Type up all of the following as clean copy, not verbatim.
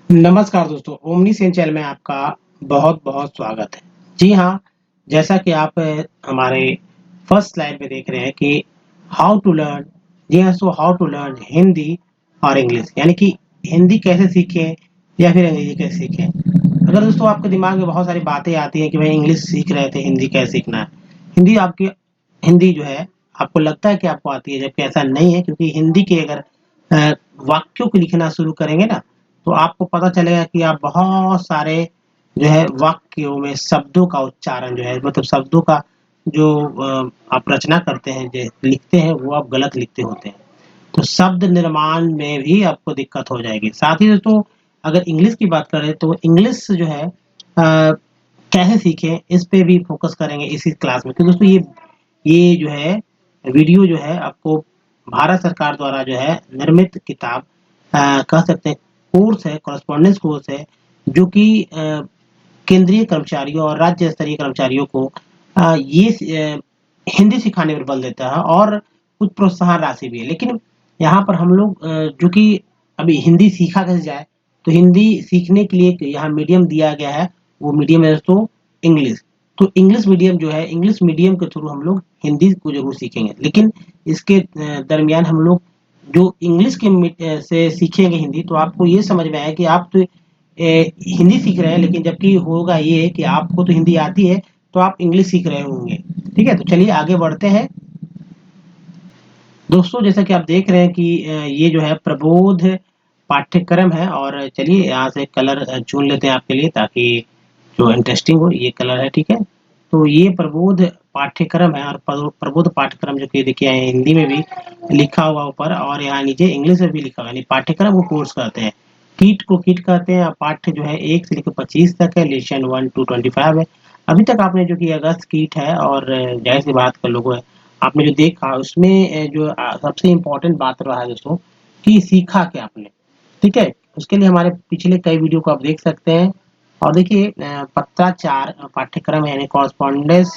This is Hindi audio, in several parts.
नमस्कार दोस्तों, ओमनी सेन चैनल में आपका बहुत-बहुत स्वागत है। जी हाँ, जैसा कि आप हमारे फर्स्ट स्लाइड में देख रहे हैं कि हाउ टू लर्न जी हाँ, हाउ टू लर्न हिंदी और इंग्लिश यानी कि हिंदी कैसे सीखें या फिर अंग्रेजी कैसे सीखें। अगर दोस्तों आपके दिमाग में बहुत सारी बातें आती हैं कि भाई इंग्लिश सीख रहे थे, हिंदी कैसे सीखना है? हिंदी आपकी हिंदी जो है आपको लगता है कि आपको आती है, जबकि ऐसा नहीं है क्योंकि हिंदी के अगर वाक्यों को लिखना शुरू करेंगे ना तो आपको पता चलेगा कि आप बहुत सारे जो है वाक्यों में शब्दों का उच्चारण जो है मतलब शब्दों का जो आप रचना करते हैं जो लिखते हैं वो आप गलत लिखते होते हैं। तो शब्द निर्माण में भी आपको दिक्कत हो जाएगी। साथ ही दोस्तों अगर इंग्लिश की बात करें तो इंग्लिश जो है कैसे सीखें इस पे भी फोकस करेंगे इसी क्लास में। तो दोस्तों ये जो है वीडियो जो है आपको भारत सरकार द्वारा जो है निर्मित किताब कह सकते हैं कोर्स है, कॉरेस्पॉन्डेंस कोर्स है जो कि केंद्रीय कर्मचारियों और राज्य स्तरीय कर्मचारियों को हिंदी सिखाने पर बल देता है और कुछ प्रोत्साहन राशि भी है। लेकिन यहाँ पर हम लोग जो कि अभी हिंदी सीखा कैसे जाए, तो हिंदी सीखने के लिए यहाँ मीडियम दिया गया है, वो मीडियम है दोस्तों इंग्लिश। तो इंग्लिश मीडियम जो है, इंग्लिश मीडियम के थ्रू हम लोग हिंदी को ज़रूर सीखेंगे। लेकिन इसके दरमियान हम लोग जो इंग्लिश के से सीखेंगे हिंदी, तो आपको ये समझ में आए कि आप तो हिंदी सीख रहे हैं, लेकिन जबकि होगा ये कि आपको तो हिंदी आती है, तो आप इंग्लिश सीख रहे होंगे। ठीक है, तो चलिए आगे बढ़ते हैं। दोस्तों जैसा कि आप देख रहे हैं कि ये जो है प्रबोध पाठ्यक्रम है और चलिए यहाँ से कलर चुन लेते हैं आपके लिए ताकि जो इंटरेस्टिंग हो। ये कलर है, ठीक है। तो ये प्रबोध पाठ्यक्रम है और प्रबोध पाठ्यक्रम जो कि देखिए हिंदी में भी लिखा हुआ ऊपर और यहाँ नीचे इंग्लिश में भी लिखा हुआ है। पाठ्यक्रम को कोर्स कहते हैं, कीट को कीट कहते हैं। पाठ्य जो है 1 से लेकर 25 तक है, लेसन 1 to 25 है। अभी तक आपने जो कि अगस्त कीट है और जाहिर सी बात का लोगो है, आपने जो देखा उसमें जो सबसे इम्पोर्टेंट बात रहा है दोस्तों कि सीखा क्या आपने। ठीक है, उसके लिए हमारे पिछले कई वीडियो को आप देख सकते हैं। और देखिए पत्राचार पाठ्यक्रम यानी कॉरेस्पॉन्डेंस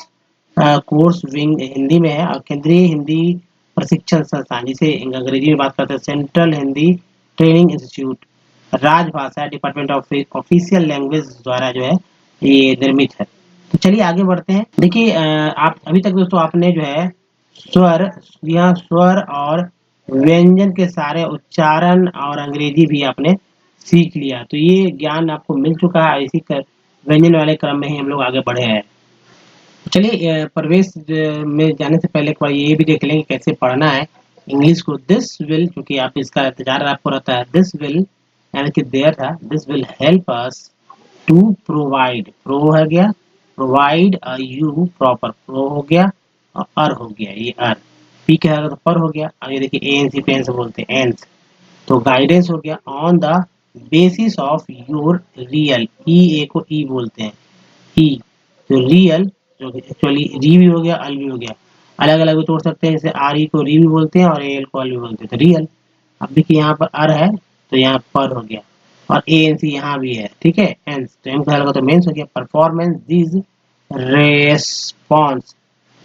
कोर्स विंग हिंदी में है और केंद्रीय हिंदी प्रशिक्षण संस्थान जिसे अंग्रेजी में बात करते हैं सेंट्रल हिंदी ट्रेनिंग इंस्टीट्यूट राजभाषा डिपार्टमेंट ऑफ ऑफिशियल लैंग्वेज द्वारा जो है ये निर्मित है। तो चलिए आगे बढ़ते हैं। देखिए आप अभी तक दोस्तों आपने जो है स्वर यहाँ स्वर और व्यंजन के सारे उच्चारण और अंग्रेजी भी आपने सीख लिया। तो ये ज्ञान आपको मिल चुका है, इसी व्यंजन वाले क्रम में ही हम लोग आगे बढ़े हैं। चलिए प्रवेश में जाने से पहले एक बार ये भी देख लेंगे कैसे पढ़ना है इंग्लिश को। दिस विल, क्योंकि आप इसका इंतजार आपको रहता है, दिस विल यानी कि देयर था, this will help us to provide, pro हो गया, provide a you proper, pro हो गया और अर हो गया, ये अर पी के आगे तो पर हो गया। और ये देखिए एन सी पेन से बोलते हैं एंस, तो गाइडेंस हो गया on the basis of your real, E A को ई बोलते हैं, ई तो रियल जो एक्चुअली री भी हो गया अल भी हो गया। अलग अलग भी तोड़ सकते हैं, जैसे आर ई को री भी बोलते हैं और ए एल को अल भी बोलते हैं, तो रियल। अब देखिए यहाँ पर अर है तो यहाँ पर हो गया और ए एन सी यहाँ भी है, ठीक है एंस, तो एम का लगा तो मेंस हो गया। परफॉर्मेंस दिस रेस्पॉन्स,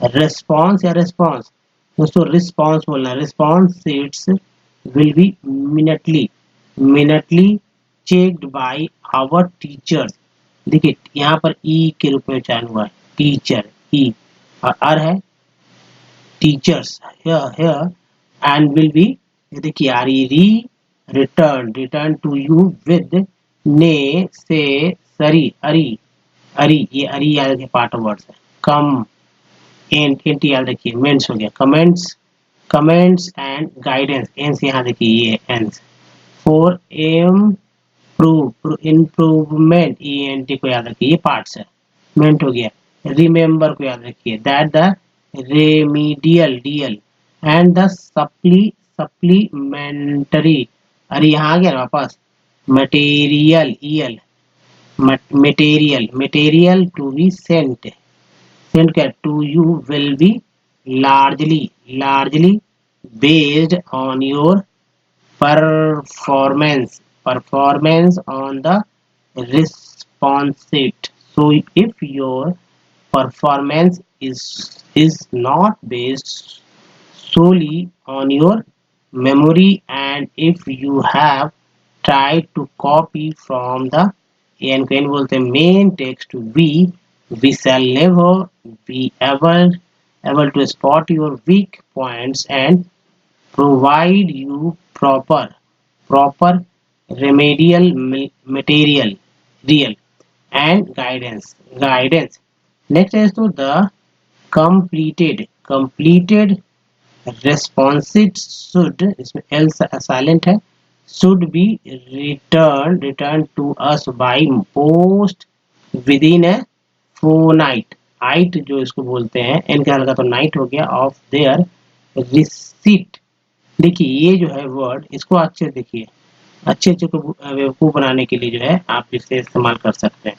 रेस्पॉन्स या रिस्पॉन्स, दोस्तों रिस्पॉन्स बोलना है, response sheets will be minutely, minutely checked by our teachers. देखिए यहाँ पर ई के रूप में उच्चारण हुआ है, टीचर ई, और अर है teachers here and will be, देखिए आर ई re return, return to you with ने से सरी अरी, अरी ये अरी याद रखिए पार्ट ऑफ वर्ड्स है। कम एंड एन टी याद रखिए, मेंस हो गया, कमेंट्स, कमेंट्स एंड गाइडेंस, एंस यहाँ देखिए ये एंस, for M prove improvement, E N T को याद रखिए, ये पार्ट्स है, मेंट हो गया। रिमेंबर को याद रखिए, that the remedial DL and the supplementary, अरे यहाँ आ गया ना वापस, material EL, material, material to be sent, sent क्या to you will be largely, largely based on your performance, performance on the response sheet. So if your performance is not based solely on your memory and if you have try to copy from the n को n बोलते हैं main text we shall never be able to spot your weak points and provide you proper remedial material real and guidance. Next is to the completed responses should, इसमें L silent है, should be returned to us by post within a fortnight. night जो इसको बोलते हैं n का हल्का तो नाइट हो गया ऑफ देयर रिसीट। देखिए ये जो है वर्ड इसको अच्छे देखिए, अच्छे को बेवकूफ बनाने के लिए जो है आप इसे इस्तेमाल कर सकते हैं।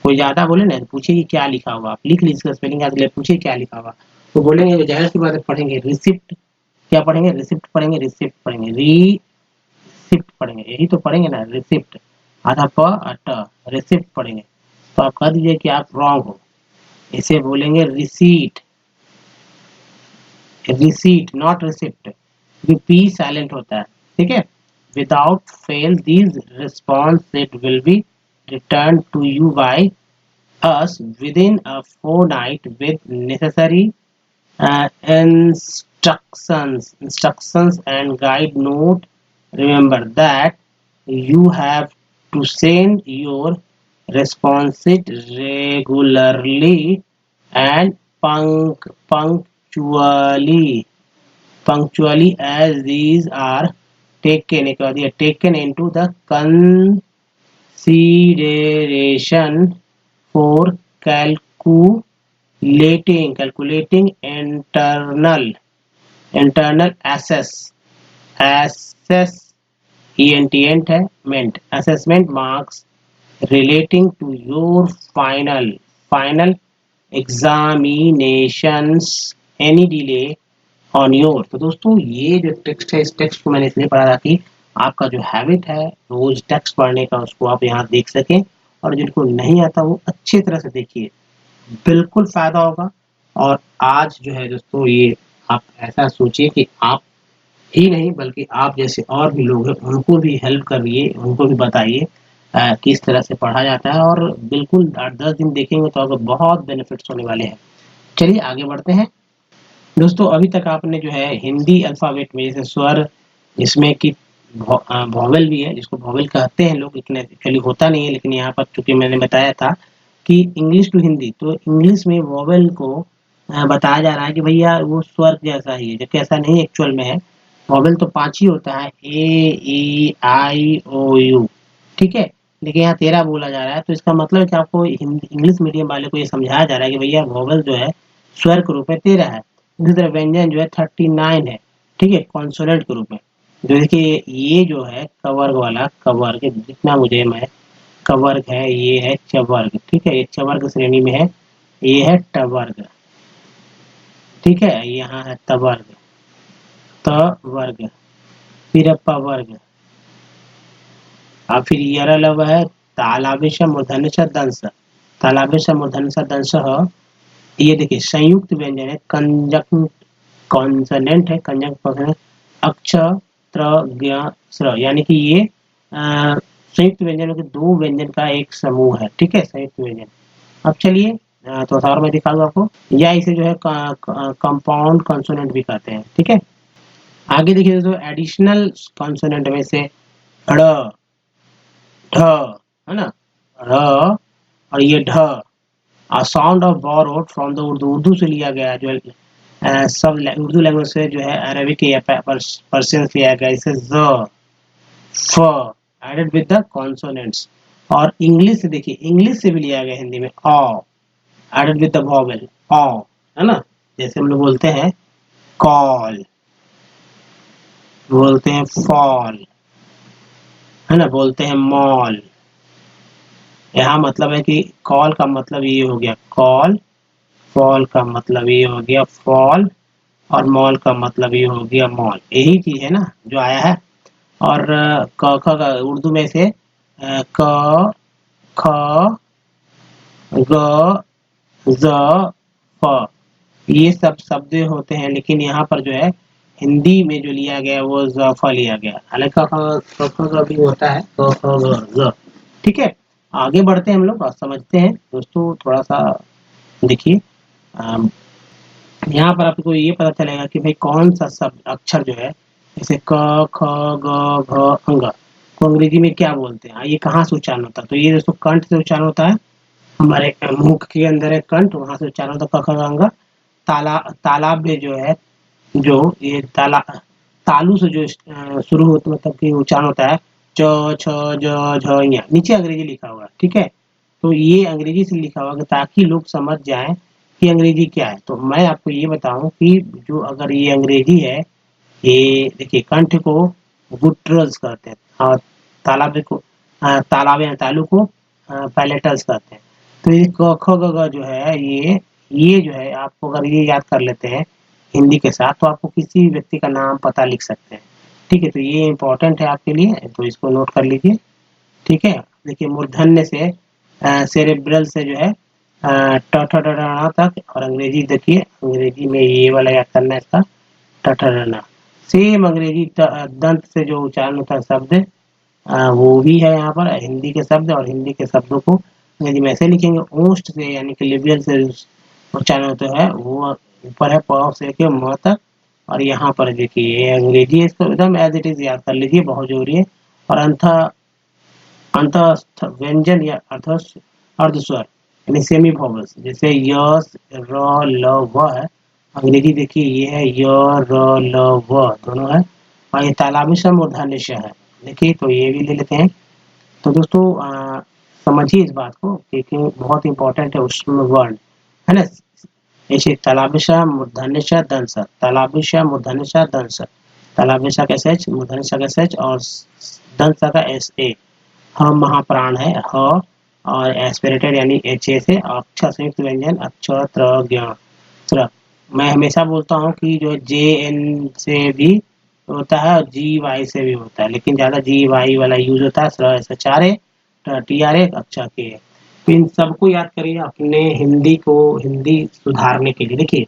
कोई ज्यादा बोले ना पूछिए कि क्या लिखा हुआ, आप लिख लीजिए स्पेलिंग याद ले, पूछिए क्या लिखा हुआ, तो बोलेंगे जाहिर सी बात है पढ़ेंगे रिसिप्ट। क्या पढ़ेंगे? रिसिप्ट पढ़ेंगे, रिसिप्ट पढ़ेंगे, रिसिप्ट पढ़ेंगे, यही तो पढ़ेंगे ना रिसिप्ट, आधा प ट रिसिप्ट पढ़ेंगे। तो आप कह दीजिए कि आप रॉन्ग हो, इसे बोलेंगे receipt, receipt not receipt, P silent होता है, ठीक है। Without fail these response it will be return to you by us within a fortnight with necessary instructions and guide note. Remember that you have to send your responses regularly and punctually as these are taken into the consideration for calculating internal assessment marks relating to your final examinations. Any delay on your, तो दोस्तों ये जो टेक्स्ट है इस टेक्स्ट को मैंने इसलिए पढ़ा था कि आपका जो हैबिट है रोज टेक्स्ट पढ़ने का उसको आप यहाँ देख सकें, और जिनको नहीं आता वो अच्छी तरह से देखिए, बिल्कुल फायदा होगा। और आज जो है दोस्तों ये आप ऐसा सोचिए कि आप ही नहीं बल्कि आप जैसे और भी लोग हैं उनको भी हेल्प करिए, उनको भी बताइए किस तरह से पढ़ा जाता है, और बिल्कुल 8-10 दिन देखेंगे तो आपको बहुत बेनिफिट्स होने वाले हैं। चलिए आगे बढ़ते हैं दोस्तों। अभी तक आपने जो है हिंदी अल्फाबेट में जैसे स्वर, जिसमें कि वॉवेल भी है, जिसको वॉवेल कहते हैं लोग, लेकिन एक्चुअली होता नहीं है, लेकिन यहाँ पर चूंकि मैंने बताया था कि इंग्लिश टू हिंदी, तो इंग्लिश में वॉवेल को बताया जा रहा है कि भैया वो स्वर जैसा ही है, जबकि ऐसा नहीं एक्चुअल में है। वॉवेल तो 5 ही होता है, ए ई आई ओ यू, ठीक है, लेकिन यहाँ 13 बोला जा रहा है। तो इसका मतलब है कि आपको इंग्लिश मीडियम वाले को ये समझाया जा रहा है कि भैया वॉवेल जो है स्वर के रूप में 13 है, इसी तरह व्यंजन जो है 39 है, ठीक है, कॉन्सोनेंट के रूप में। जो देखिए ये जो है कवर्ग वाला, कवर्ग जितना मुझे मैं कवर्ग है, ये है चवर्ग, ठीक है, ये चवर्ग श्रेणी में है, ये है टवर्ग, ठीक है, यहाँ है तवर्ग, तवर्ग, फिर पवर्ग, और फिर यरलव है तालाबेश मूर्धन्य दंश, तालाबेश मूर्धन्य दंश। ये देखिए संयुक्त व्यंजन है, कंजंक्ट कॉन्सोनेंट है, कंजंक्ट कॉन्सोनेंट, अक्ष स्र, यानी कि ये संयुक्त व्यंजनों के 2 व्यंजन का एक समूह है, ठीक है, संयुक्त व्यंजन। अब चलिए तो और मैं दिखा दूं आपको, या इसे जो है कंपाउंड कॉन्सोनेंट भी कहते हैं, ठीक है। आगे देखिए तो एडिशनल कॉन्सोनेंट में से ढ़, ढ है ना, ढ़ और ये ढ, a sound of borrowed from the Urdu से लिया गया, जो सब उर्दू लैंग्वेज से जो है अरबिक या पर्शियन से लिया गया, इसे ज फ एडेड विद द कॉन्सोनेंट्स। और इंग्लिश से देखिए, इंग्लिश से भी लिया गया हिंदी में अ एडेड विद द वॉवेल अ, है ना, जैसे हम लोग बोलते हैं कॉल, बोलते हैं फॉल, है ना, बोलते हैं मॉल। यहाँ मतलब है कि कॉल का मतलब ये हो गया कॉल, फॉल का मतलब ये हो गया फॉल, और मॉल का मतलब ये हो गया मॉल, यही चीज है ना जो आया है। और क ख का उर्दू में से क ख ग ज फ, ये सब शब्द होते हैं, लेकिन यहाँ पर जो है हिंदी में जो लिया गया वो ज़ लिया गया, हालांकि का भी होता है क ख ग ज़। ठीक है, आगे बढ़ते हैं हम लोग और समझते हैं दोस्तों। थोड़ा सा देखिए, यहाँ पर आपको ये पता चलेगा कि भाई कौन सा शब्द अक्षर जो है, जैसे क ख ग घ अंग को अंग्रेजी में क्या बोलते हैं, ये कहाँ से उच्चारण होता है? तो ये दोस्तों कंठ से उच्चारण होता है। हमारे मुख के अंदर है कंठ, वहां से उच्चारण होता है क ख ग अंग। तालाब में जो है, जो ये तालु से जो शुरू होता, मतलब कि उच्चारण होता है च छ ज झ ञ। नीचे अंग्रेजी लिखा हुआ है, ठीक है। तो ये अंग्रेजी से लिखा हुआ है ताकि लोग समझ जाएं कि अंग्रेजी क्या है। तो मैं आपको ये बताऊं कि जो अगर ये अंग्रेजी है, ये देखिए कंठ को गुटरल्स कहते हैं और तालाब को तालाब या तालु को पैलेटल्स कहते हैं। तो ये क ख ग घ जो है, ये जो है आपको अगर ये याद कर लेते हैं हिंदी के साथ, तो आपको किसी भी व्यक्ति का नाम पता लिख सकते हैं। ठीक है, तो ये इम्पोर्टेंट है आपके लिए, तो इसको नोट कर लीजिए। ठीक है, देखिए मूर्धन्य से सेरेब्रल से जो है ट ठ ड ढ ण तक, और अंग्रेजी देखिए, अंग्रेजी में ये वाला याद करना है इसका ट ठ ड ण। सेम अंग्रेजी दंत से जो उच्चारण होता है शब्द, वो भी है यहाँ पर हिंदी के शब्द, और हिंदी के शब्दों को अंग्रेजी में ऐसे लिखेंगे। ओष्ठ से यानी कि लेबियल से उच्चारण होता है, वो ऊपर है प से लेके म तक, और यहाँ पर देखिए ये अंग्रेजी है, इसको एकदम एज इट इज याद कर लीजिए, बहुत जरूरी है। और अंतस्थ व्यंजन या अर्धस्वर यानी सेमी वोवल्स, जैसे यस र ल व है, अंग्रेजी देखिए ये है य र ल व दोनों है, और ये तालाबी श मूर्धन्य श है। देखिए, तो ये भी ले लेते हैं। तो दोस्तों समझिए इस बात को, क्योंकि बहुत इंपॉर्टेंट है उसमें वर्ड, है ना। जैसे तालाबी श मूर्धन्य श दंस, तालाबी श मूर्धन्य श दंस, तालाबी श का एच, मूर्धन्य श का एच, और दंस का एस ए। ह महाप्राण है ह, और एस्पिरेटेड यानी एच ए से, अक्षर संयुक्त व्यंजन अक्ष त्र ज्ञ त्र। मैं हमेशा बोलता हूँ कि जो जे एन से भी होता है और जी वाई से भी होता है, लेकिन ज्यादा जी वाई वाला यूज होता है। स्र से चार है, टी आर है, अक्षर के है। तो इन सबको याद करिए अपने हिंदी को, हिंदी सुधारने के लिए। देखिए,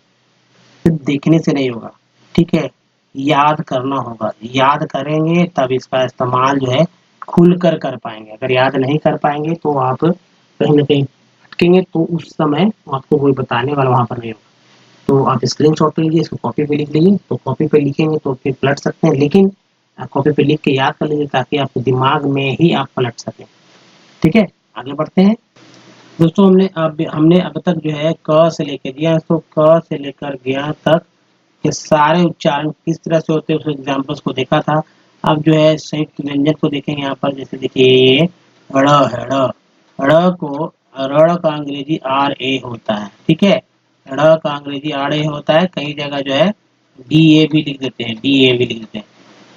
सिर्फ देखने से नहीं होगा, ठीक है, याद करना होगा। याद करेंगे तब इसका इस्तेमाल जो है खुल कर पाएंगे। अगर याद नहीं कर पाएंगे तो आप कहीं ना कहीं अटकेंगे, तो उस समय आपको कोई बताने वाला वहां पर नहीं होगा। तो आप स्क्रीन शॉट ले लीजिए, इसको कॉपी पे लिख लीजिए। तो कॉपी पे लिखेंगे तो फिर पलट सकते हैं, लेकिन कॉपी पे लिख के याद कर लीजिए ताकि आपके दिमाग में ही आप पलट सकें। ठीक है, आगे बढ़ते हैं दोस्तों। हमने अब तक जो है क से लेकर ज्ञ, तो क से लेकर ज्ञ तक के सारे उच्चारण किस तरह से होते हैं उस एग्जाम्पल्स को देखा था। अब जो है संयुक्त व्यंजन को देखेंगे यहाँ पर। जैसे देखिए ये ड़ है, ड़ को, ड़ का अंग्रेजी आर ए होता है, ठीक है। ड़ का अंग्रेजी आर ए होता है, कई जगह जो है डी ए भी लिख देते हैं, डी ए भी लिख देते हैं,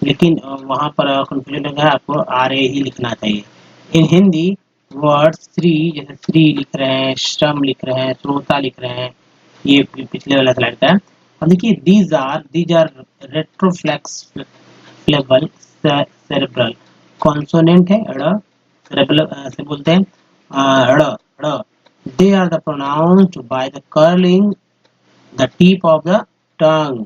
लेकिन वहां पर कंफ्यूजन लगा है, आपको आर ए ही लिखना चाहिए। इन हिंदी वर्ड श्री, जैसे श्री लिख रहे हैं, श्रम लिख रहे हैं, श्रोता लिख रहे हैं, ये पिछले वाला स्लाइड का है। अब देखिए these are retroflexible cerebral consonant है ड़, सेरेब्रल से बोलते हैं ड़ ड़। They are the pronounced by the curling the tip of the tongue.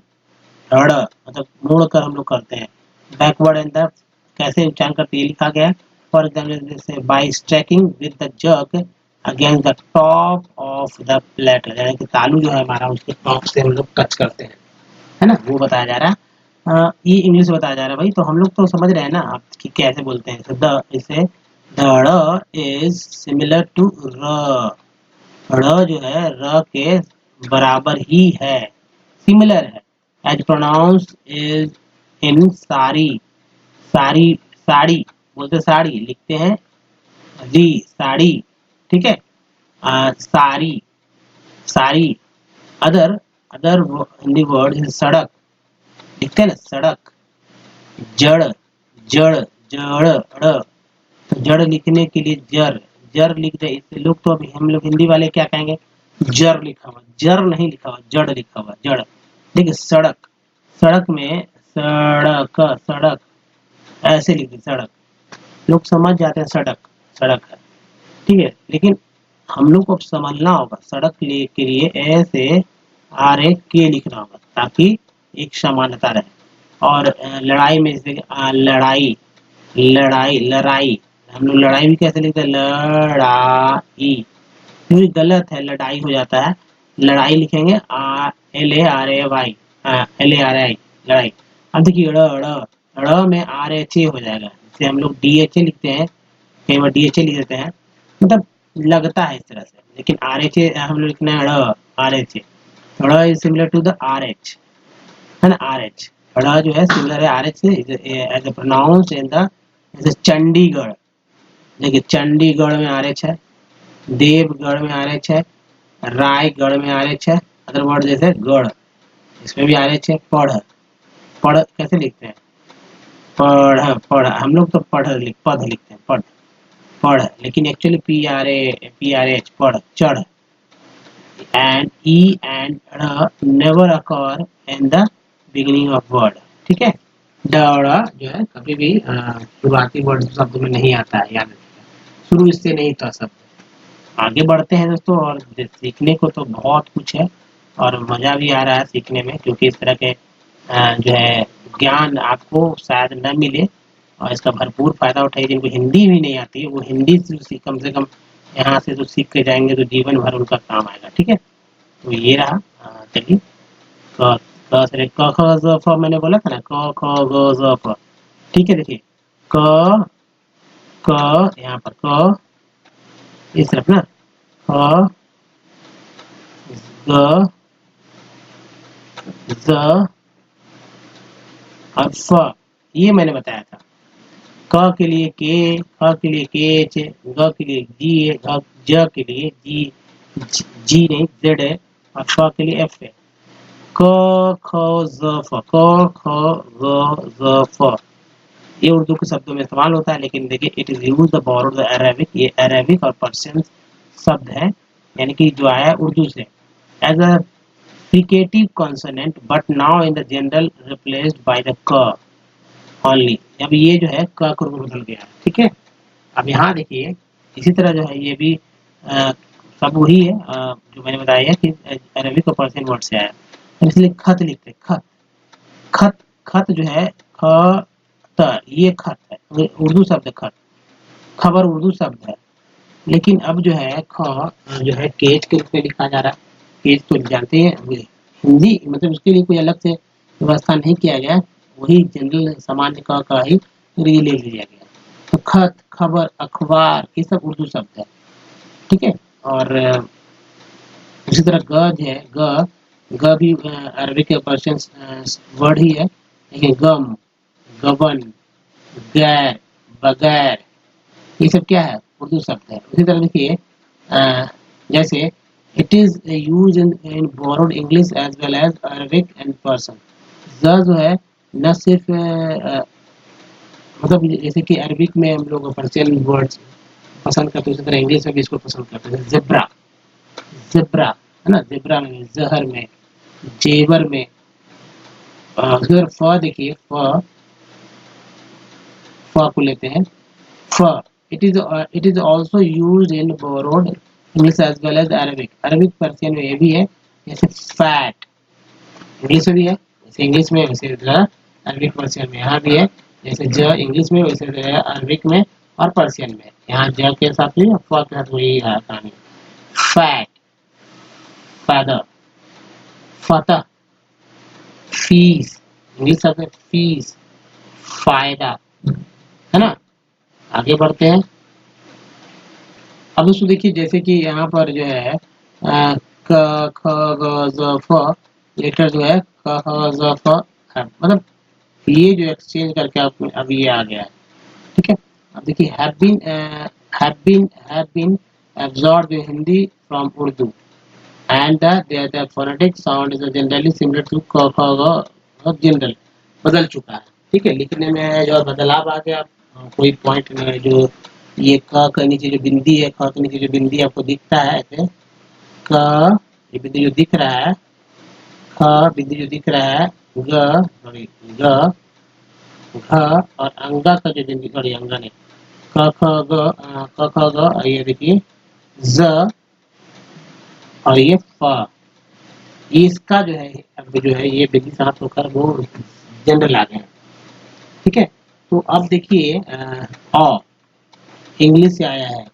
ड़ मतलब मोड़ कर हम लोग करते हैं। बैकवर्ड एंड द कैसे उच्चारण करते हैं लिखा गया है। फॉर एग्जाम्पल जैसे bye striking with the jug against the top of the platter, यानी कि तालू जो है हमारा उसके टॉप से हम लोग टच करते हैं, है ना, वो बताया जा रहा है। ये इंग्लिश बताया जा रहा है भाई, तो हम लोग तो समझ रहे हैं ना आप कि कैसे बोलते हैं। द इसे द इज सिमिलर टू र, ड़ जो है र के बराबर ही है, सिमिलर है। एज प्रोनाउंस इज इन सारी, सारी साड़ी बोलते, साड़ी लिखते हैं री, साड़ी, ठीक है। सारी, सारी। Other other Hindi word is सड़क, लिखते हैं ना सड़क। जड़, जड़, जड़ ड़, तो जड़ लिखने के लिए जर, जर लिख दे। इससे लोग तो अभी हम लोग हिंदी वाले क्या कहेंगे, जर लिखा हुआ, जर नहीं लिखा हुआ, जड़ लिखा हुआ, जड़। देखिए सड़क, सड़क में सड़क, सड़क ऐसे लिखते सड़क, लोग समझ जाते हैं सड़क, सड़क है, ठीक है। लेकिन हम लोग को अब समझना होगा सड़क के लिए ऐसे आर ए के लिखना होगा ताकि एक समानता रहे। और लड़ाई में जैसे लड़ाई, लड़ाई, लड़ाई, हम लोग लड़ाई भी कैसे लिखते हैं, लड़ाई, क्योंकि गलत है, लड़ाई हो जाता है, लड़ाई लिखेंगे LARAY, LARI, लड़ाई। अब देखिए ड़ में RHA हो जाएगा, जैसे हम लोग DHA लिखते हैं, कई बार DHA लिख देते हैं, मतलब लगता है इस तरह से, लेकिन RHA हम लोग लिखना है RHA, ड़ is similar to the RH, है ना, RH, ड़ जो है सिमिलर है RH से, as a pronounce in the, जैसे चंडीगढ़, देखिए चंडीगढ़ में RH है, देवगढ़ में RH है, रायगढ़ में RH है, अदर वर्ड जैसे गढ़, इसमें भी RH है, पढ़ कैसे लिखते हैं, पढ़ हम लोग तो पढ़ लिखते हैं, पढ़, लेकिन एक्चुअली PRH, पढ़, चढ़, and E and R never occur in the beginning of word, ठीक है। ड़ जो है कभी भी शुरुआती वर्ड शब्द में नहीं आता है, याद रखिएगा, शुरू इससे नहीं था शब्द। आगे बढ़ते हैं दोस्तों, और सीखने को तो बहुत कुछ है और मज़ा भी आ रहा है सीखने में, क्योंकि इस तरह के जो है ज्ञान आपको शायद न मिले, और इसका भरपूर फ़ायदा उठाइए। जिनको हिंदी भी नहीं आती है वो हिंदी से कम यहाँ से तो सीख के जाएंगे तो जीवन भर उनका काम आएगा, ठीक है। तो ये रहा, चलिए, क क से क ख ज फ मैंने बोला था ना, क ख ग ज फ, ठीक है। देखिए क यहाँ पर क इस तरफ ना, ख ग ज और फ, ये मैंने बताया था। क के लिए के, ख के लिए केच, ग के लिए जी है, ज के लिए जी नहीं जेड है, और फ के लिए एफ है। क ख ज फ, क ख ग ज फ, ये उर्दू के शब्दों में इस्तेमाल होता है, लेकिन देखिए it is use the borrowed the Arabic, ये अरेबिक और पर्शियन शब्द है, यानी कि जो आया उर्दू से, as a fricative consonant, but now in the general replaced by the क ओनली। अब ये जो है क को बदल गया, ठीक है। अब यहाँ देखिए इसी तरह जो है ये भी सब वही है जो मैंने बताया कि अरबिक और पर्शियन वर्ड से आया, तो इसलिए खत लिखते, खत, खत, खत जो है ख त, ये खत है, उर्दू शब्द खत, खबर उर्दू शब्द है, लेकिन अब जो है ख जो है केज के रूप में लिखा जा रहा है। केज तो जानते हैं हिंदी, मतलब उसके लिए कोई अलग से व्यवस्था नहीं किया गया, वही जनरल सामान्य का ही ले लिया गया। तो खत, खबर, अखबार, ये सब उर्दू शब्द है, ठीक है। और इसी तरह ग जो है ग भी अरबिक या पर्शियन वर्ड ही है, लेकिन गम, गबन, गैर, बगैर, ये सब क्या है, उर्दू शब्द है। उसी तरह देखिए जैसे it is use in borrowed English as well as Arabic and Persian. जो है न सिर्फ मतलब जैसे कि अरबिक में हम लोग पर्शियन वर्ड्स पसंद करते हैं, उसी तरह इंग्लिश में भी इसको पसंद करते हैं। ज़ेब्रा, ज़ेब्रा है ना, ज़ेब्रा में, ज़हर में, जेवर में, अगर फ देखिए फ को लेते हैं, फ, it is also used in borrowed English as well as Arabic, Arabic Persian में ये भी है, जैसे फैट इंग्लिश में भी है, जैसे इंग्लिश में वैसे अरबिक पर्शियन में यहाँ भी है, जैसे ज इंग्लिश में वैसे अरबिक में और पर्शियन में, यहाँ ज के साथ भी फ के साथ वही है कहानी। फैट, फैदर, फतह, फीस, इंग्लिश शब्द फीस, फायदा, है ना। आगे बढ़ते हैं। अब दोस्तों देखिए जैसे कि यहाँ पर जो है क ख ग ज फ, लेटर जो है क ख ज फ है, मतलब ये जो एक्सचेंज करके आप अब ये आ गया है, ठीक है। अब देखिए have been absorbed in Hindi from Urdu and the phonetic sound is generally similar to क ख ग जनरल, बदल चुका है, ठीक है। लिखने में जो बदलाव आ गया, कोई पॉइंट में जो ये क के नीचे जो बिंदी है, ख के नीचे जो बिंदी आपको दिखता है ऐसे, क ये बिंदी जो दिख रहा है, ख बिंदी जो दिख रहा है, ग सॉरी ग, घ और अंगा का जो बिंदी, सॉरी अंगा नहीं, क ख ग, ये देखिए ज और ये फ, ये इसका जो है अब जो है ये बिंदी साथ होकर वो जनरल आ गए, ठीक है। तो अब देखिए अ इंग्लिश से आया है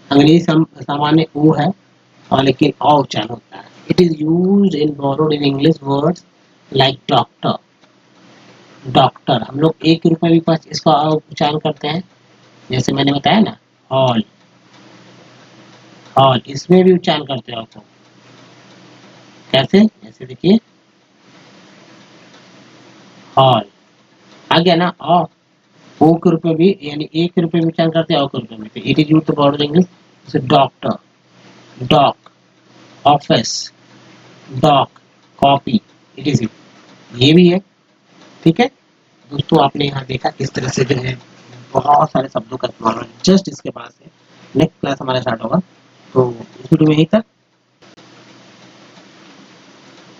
अंग्रेजी सामान्य ऊ है और लेकिन उच्चारण होता है। It is used in borrowed in English words like doctor. Doctor हम लोग एक रूप में भी इसका उच्चारण करते हैं, जैसे मैंने बताया ना हॉल, हॉल इसमें भी उच्चारण करते हैं आपको। कैसे? जैसे देखिए हॉल आ गया ना, ओ के रूप में भी, यानी एक के रूप में उच्चारण करते हैं, के रूप में। It is used borrowed English, जैसे doctor, dock, office, dock, copy, it is ये भी है, ठीक है। दोस्तों आपने यहाँ देखा किस तरह से जो है बहुत सारे शब्दों का इस्तेमाल जस्ट इसके बाद से नेक्स्ट क्लास हमारा स्टार्ट होगा। तो इस वीडियो में यहीं तक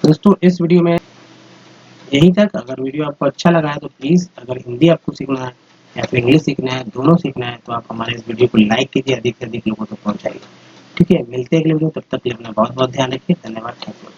दोस्तों, इस वीडियो में यहीं तक। अगर वीडियो आपको अच्छा लगा है तो प्लीज़, अगर हिंदी आपको सीखना है या फिर इंग्लिश सीखना है, दोनों सीखना है, तो आप हमारे इस वीडियो को लाइक कीजिए, अधिक से अधिक लोगों तक पहुँचाइए, ठीक है। मिलते हैं अगले वीडियो, तब तक के लिए अपना बहुत बहुत ध्यान रखिए। धन्यवाद, थैंक यू।